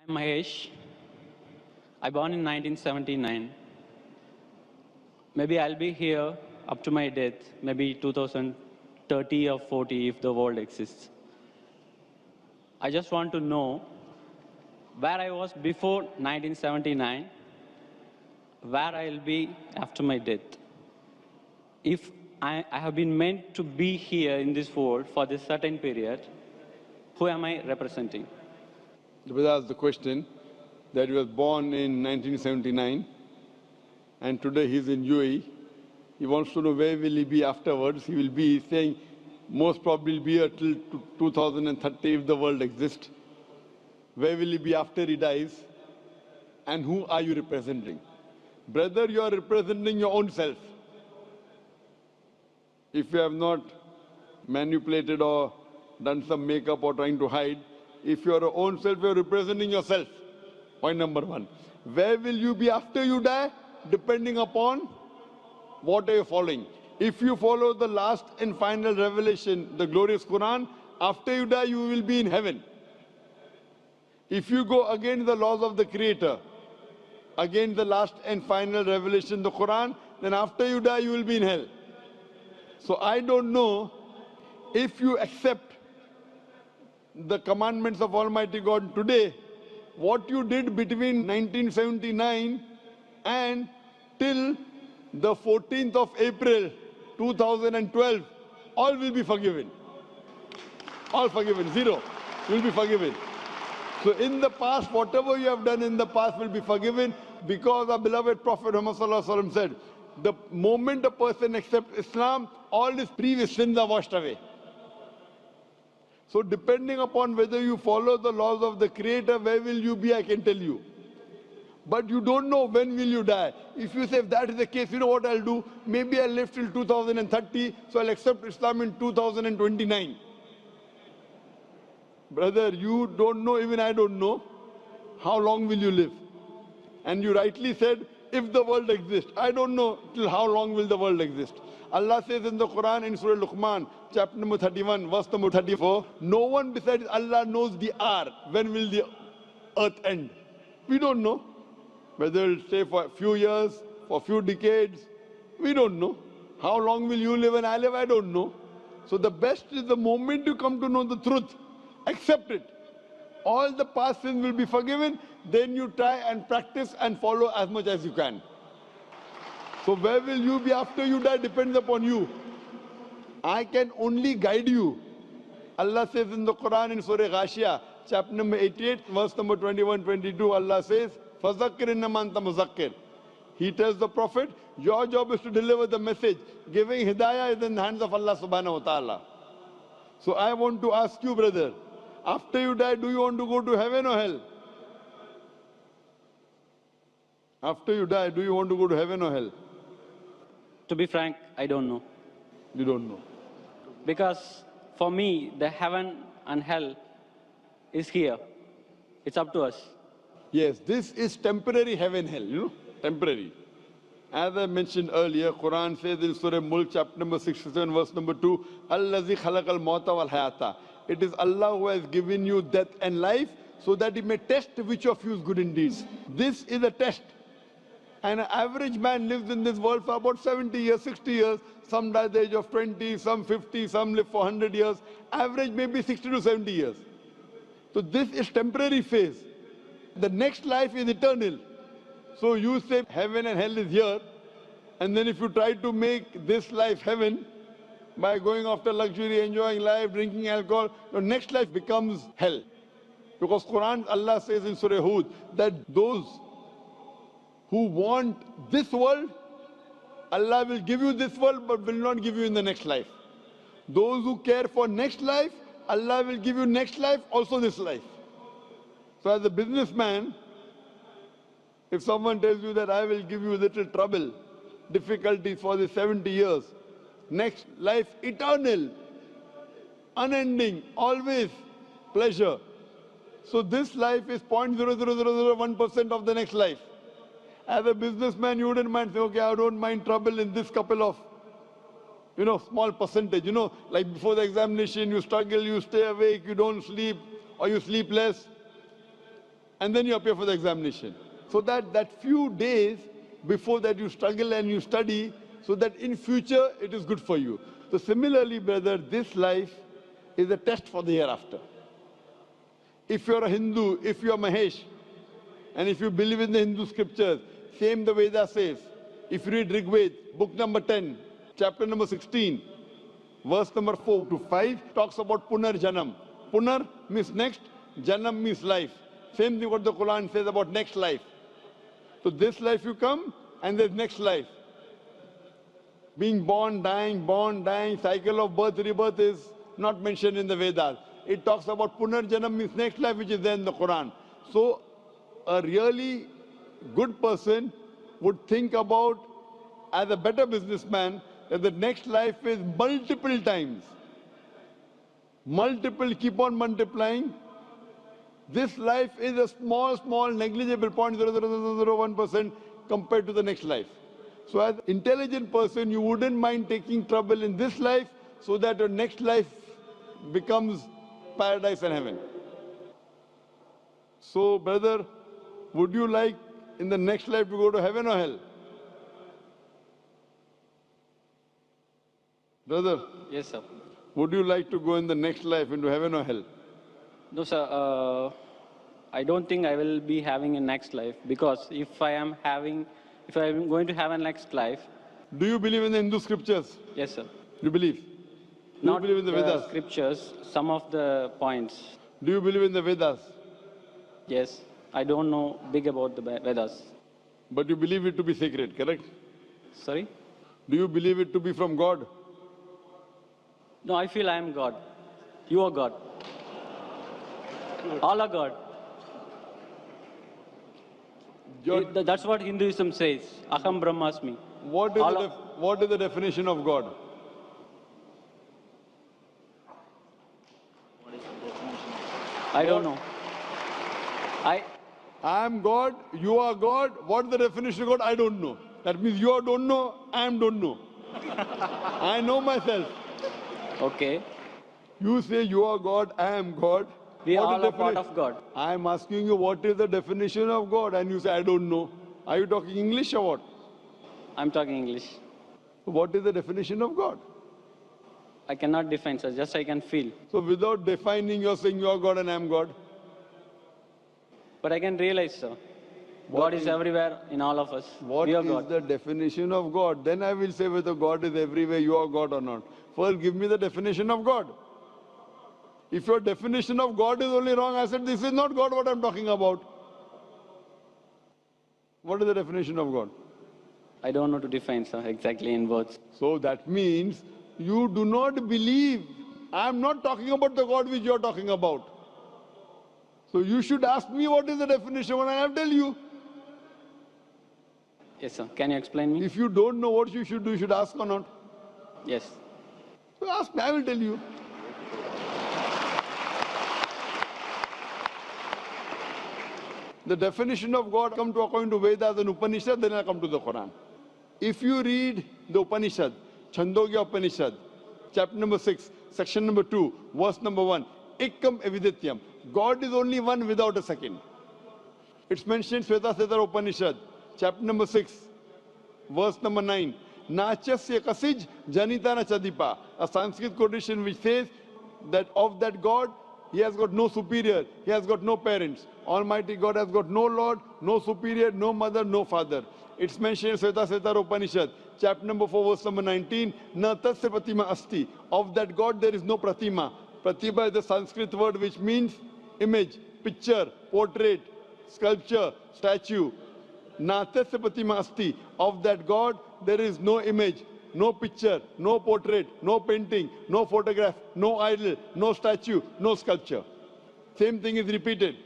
Mahesh. I born in 1979. Maybe I'll be here up to my death, maybe 2030 or 40 if the world exists. I just want to know where I was before 1979, where I'll be after my death. If I have been meant to be here in this world for this certain period, who am I representing? The brother asked the question that he was born in 1979 and today he's in UAE. He wants to know where will he be afterwards. He will be saying most probably be here till 2030 if the world exists. Where will he be after he dies? And who are you representing? Brother, you are representing your own self. If you have not manipulated or done some makeup or trying to hide, if you are your own self, you are representing yourself. Point number one. Where will you be after you die? Depending upon what are you following. If you follow the last and final revelation, the glorious Quran, after you die, you will be in heaven. If you go against the laws of the Creator, against the last and final revelation, the Quran, then after you die, you will be in hell. So I don't know if you accept the commandments of Almighty God today, what you did between 1979 and till the 14th of April 2012, all will be forgiven. All forgiven, zero will be forgiven. So in the past, whatever you have done in the past will be forgiven because our beloved Prophet Muhammad said, the moment a person accepts Islam, all his previous sins are washed away. So depending upon whether you follow the laws of the Creator, where will you be, I can tell you. But you don't know when will you die. If you say, if that is the case, you know what I'll do? Maybe I'll live till 2030, so I'll accept Islam in 2029. Brother, you don't know, even I don't know, how long will you live? And you rightly said, if the world exists. I don't know till how long will the world exist. Allah says in the Quran in Surah Luqman, chapter number 31, verse number 34, no one besides Allah knows the hour, when will the earth end. We don't know. Whether it'll stay for a few years, for a few decades, we don't know. How long will you live and I live, I don't know. So the best is the moment you come to know the truth, accept it. All the past sins will be forgiven, then you try and practice and follow as much as you can. So where will you be after you die depends upon you. I can only guide you. Allah says in the Quran in Surah Ghashiyah, chapter number 88, verse number 21-22, Allah says, فَذَكِّرْ إِنَّمَا أَنْتَ مُذَكِّرْ. He tells the Prophet, your job is to deliver the message. Giving hidayah is in the hands of Allah subhanahu wa ta'ala. So I want to ask you, brother, after you die, do you want to go to heaven or hell? After you die, do you want to go to heaven or hell? To be frank, I don't know. You don't know. Because for me, the heaven and hell is here. It's up to us. Yes, this is temporary heaven, hell, temporary. As I mentioned earlier, Quran says in Surah Mulk, chapter number 67, verse number 2, Allazi khalaqal mauta wal hayata. It is Allah who has given you death and life so that He may test which of you is good in deeds. This is a test. And an average man lives in this world for about 70 years, 60 years. Some die at the age of 20, some 50, some live for 100 years. Average maybe 60 to 70 years. So this is temporary phase. The next life is eternal. So you say heaven and hell is here. And then if you try to make this life heaven by going after luxury, enjoying life, drinking alcohol, your next life becomes hell. Because Quran, Allah says in Surah Hud that those who want this world, Allah will give you this world but will not give you in the next life. Those who care for next life, Allah will give you next life, also this life. So as a businessman, if someone tells you that I will give you little trouble, difficulties for the 70 years, next life eternal, unending, always pleasure. So this life is 0.00001% of the next life. As a businessman, you wouldn't mind saying, okay, I don't mind trouble in this couple of, small percentage. Like before the examination, you struggle, you stay awake, you don't sleep, or you sleep less. and then you appear for the examination. So that few days before that you struggle and you study, so that in future it is good for you. So similarly, brother, this life is a test for the hereafter. If you're a Hindu, if you're Mahesh, and if you believe in the Hindu scriptures, same the Veda says. If you read Rigved, book number 10, chapter number 16, verse number 4 to 5, talks about Punar Janam. Punar means next, Janam means life. Same thing what the Quran says about next life. So this life you come, and there's next life. Being born, dying, cycle of birth, rebirth is not mentioned in the Vedas. It talks about Punar Janam means next life, which is there in the Quran. So a really good person would think about, as a better businessman, that the next life is multiple times. Multiple, keep on multiplying. This life is a small, negligible 0.00001% compared to the next life. So as an intelligent person, you wouldn't mind taking trouble in this life so that your next life becomes paradise and heaven. So, brother, would you like in the next life to go to heaven or hell? Brother? Yes, sir. Would you like to go in the next life into heaven or hell? No, sir. I don't think I will be having a next life, because if I am going to have a next life. Do you believe in the Hindu scriptures? Yes, sir. You believe? Do you believe in the Vedas? Scriptures, some of the points. Do you believe in the Vedas? Yes. I don't know big about the Vedas. But you believe it to be sacred, correct? Sorry? Do you believe it to be from God? No, I feel I am God. You are God. All are God. That's what Hinduism says. Aham Brahmasmi. What is the definition of God? I don't know. I am God, you are God. What is the definition of God? I don't know. That means you don't know, I don't know. I know myself. Okay. You say you are God, I am God. We all are part of God. I am asking you what is the definition of God, and you say I don't know. Are you talking English or what? I'm talking English. What is the definition of God? I cannot define, sir. Just I can feel. So without defining, you're saying you are God and I am God? But I can realize, sir. God is everywhere in all of us. What is the definition of God? Then I will say whether God is everywhere, you are God or not. First, give me the definition of God. If your definition of God is only wrong, I said, this is not God what I'm talking about. What is the definition of God? I don't know to define, sir, exactly in words. So that means you do not believe. I'm not talking about the God which you're talking about. So you should ask me what is the definition and I'll tell you. Yes, sir. Can you explain me? If you don't know what you should do, you should ask or not? Yes. So ask me, I will tell you. The definition of God come to according to Vedas and Upanishad, then I come to the Quran. If you read the Upanishad, Chandogya Upanishad, chapter number 6, section number 2, verse number 1, Ekam Evidityam. God is only one without a second. It's mentioned in Shveta Upanishad, chapter number 6, verse number 9. Nachasya kasij janitana chadipa. A Sanskrit quotation which says that of that God, he has got no superior, he has got no parents. Almighty God has got no Lord, no superior, no mother, no father. It's mentioned in Shveta Upanishad, chapter number 4, verse number 19. Na tasya pratima asti. Of that God there is no pratima. Pratima is the Sanskrit word which means image, picture, portrait, sculpture, statue. Na tasya pratima asti. Of that God there is no image, no picture, no portrait, no painting, no photograph, no idol, no statue, no sculpture. Same thing is repeated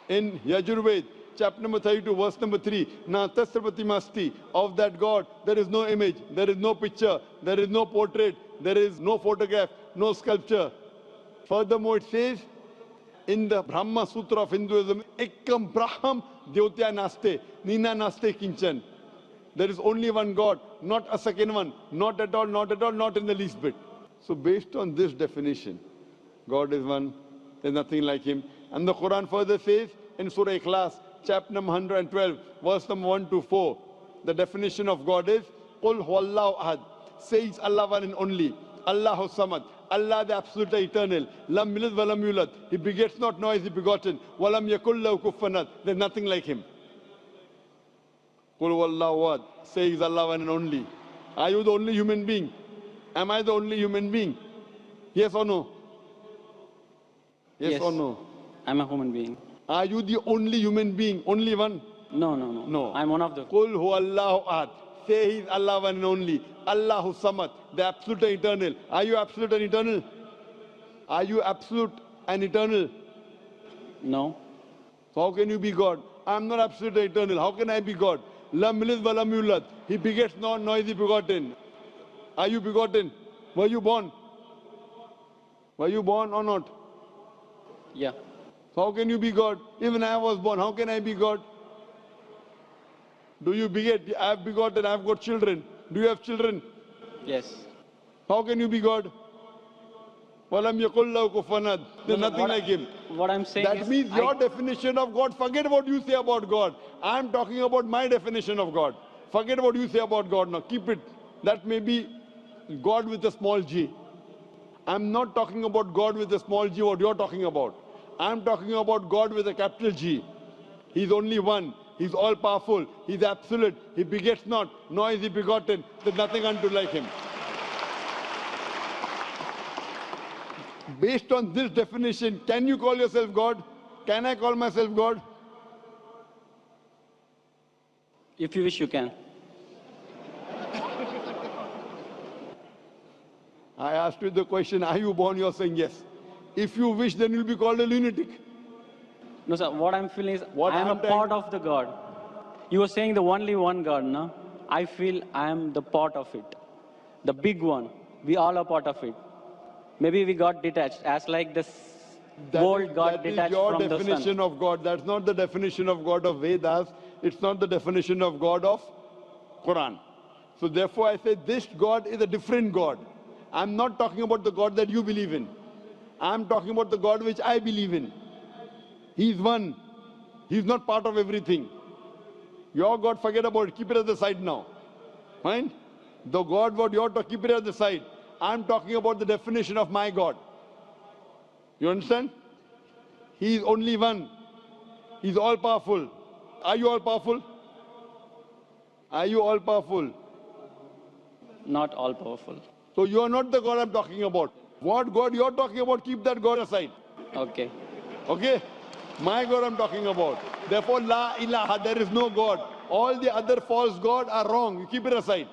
in Yajurved, chapter number 32, verse number 3. Na tasya pratima asti. Of that God there is no image, there is no picture, there is no portrait, there is no photograph, no sculpture. Furthermore, it says in the Brahma Sutra of Hinduism, Ekam Braham Devatya Naste, Nina Naste Kinchan. There is only one God, not a second one, not at all, not at all, not in the least bit. So based on this definition, God is one, there's nothing like him. And the Quran further says in Surah Ikhlas, chapter number 112, verse number 1 to 4, the definition of God is, Qul huwallahu ahad. Says Allah one and only. Allahu samad. Allah the absolute eternal. Lam yalid wa lam yulad. He begets not, nor is he begotten. Wa lam yakul lahu kufuwan ahad. There's nothing like him. Qul huwallahu ahad. Says Allah one and only. Are you the only human being? Am I the only human being? Yes or no? Yes or no? I'm a human being. Are you the only human being? Only one? No. I'm one of the. Qul huwallahu ahad. Say He is Allah one and only. Allahu samad, the absolute and eternal. Are you absolute and eternal? Are you absolute and eternal? No. So how can you be God? I am not absolute and eternal. How can I be God? Lam yalid wa lam yulad. He begets not, nor is he begotten. Are you begotten? Were you born? Were you born or not? Yeah. So how can you be God? Even I was born. How can I be God? Do you beget? I have begotten. I have got children. Do you have children? Yes. How can you be God? Walam yakul lahu kufuwan ahad. There's nothing like him. What I'm saying That is, means your definition of God, forget what you say about God. I'm talking about my definition of God. Forget what you say about God now. Keep it. That may be God with a small g. I'm not talking about God with a small g, what you're talking about. I'm talking about God with a capital G. He's only one. He's all powerful. He's absolute. He begets not, nor is he begotten. There's nothing unto like him. Based on this definition, can you call yourself God? Can I call myself God? if you wish, you can. I asked you the question, are you born? You're saying yes. If you wish, then you'll be called a lunatic. No, sir. What I'm feeling is, What I am a I'm telling- part of the God. You were saying the only one God, no? I feel I am the part of it. The big one. We all are part of it. Maybe we got detached, as like this world got that is detached your from the sun. definition of God. That's not the definition of God of Vedas. It's not the definition of God of Quran. So therefore I say this God is a different God. I'm not talking about the God that you believe in. I'm talking about the God which I believe in. He's one. He's not part of everything. Your God, forget about it. Keep it at the side now. Fine? The God, what you're talking, keep it at the side. I'm talking about the definition of my God. You understand? He is only one. He's all powerful. Are you all powerful? Are you all powerful? Not all powerful. So you are not the God I'm talking about. What God you're talking about, keep that God aside. Okay. Okay? My God I'm talking about. Therefore, La ilaha, there is no God. All the other false gods are wrong. You keep it aside.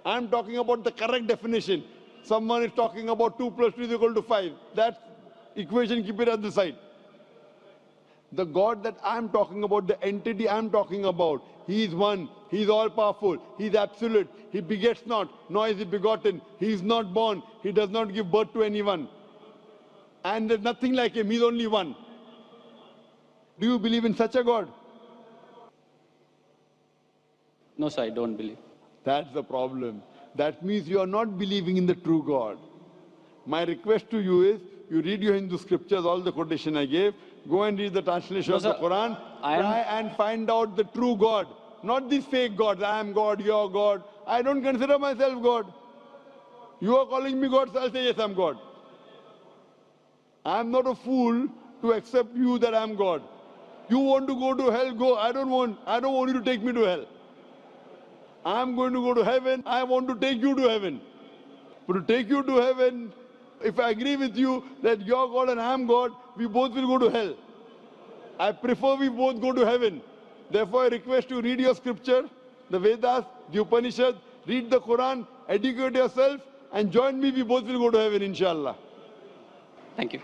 I'm talking about the correct definition. Someone is talking about 2 plus 2 is equal to 5. That equation, keep it at the side. The God that I'm talking about, the entity I'm talking about, He is one. He is all powerful. He is absolute. He begets not, nor is he begotten. He is not born. He does not give birth to anyone. And there's nothing like him. He's only one. Do you believe in such a God? No, sir, I don't believe. That's the problem. That means you are not believing in the true God. My request to you is, you read your Hindu scriptures, all the quotation I gave, go and read the translation No, of the sir, Quran, I am- try and find out the true God, not these fake gods. I am God, you are God. I don't consider myself God. You are calling me God, so I'll say yes, I'm God. I'm not a fool to accept you that I'm God. You want to go to hell, go. I don't want you to take me to hell. I'm going to go to heaven. I want to take you to heaven. But to take you to heaven, if I agree with you that you're God and I'm God, we both will go to hell. I prefer we both go to heaven. Therefore, I request you read your scripture, the Vedas, the Upanishad, read the Quran, educate yourself, and join me. We both will go to heaven, inshallah. Thank you.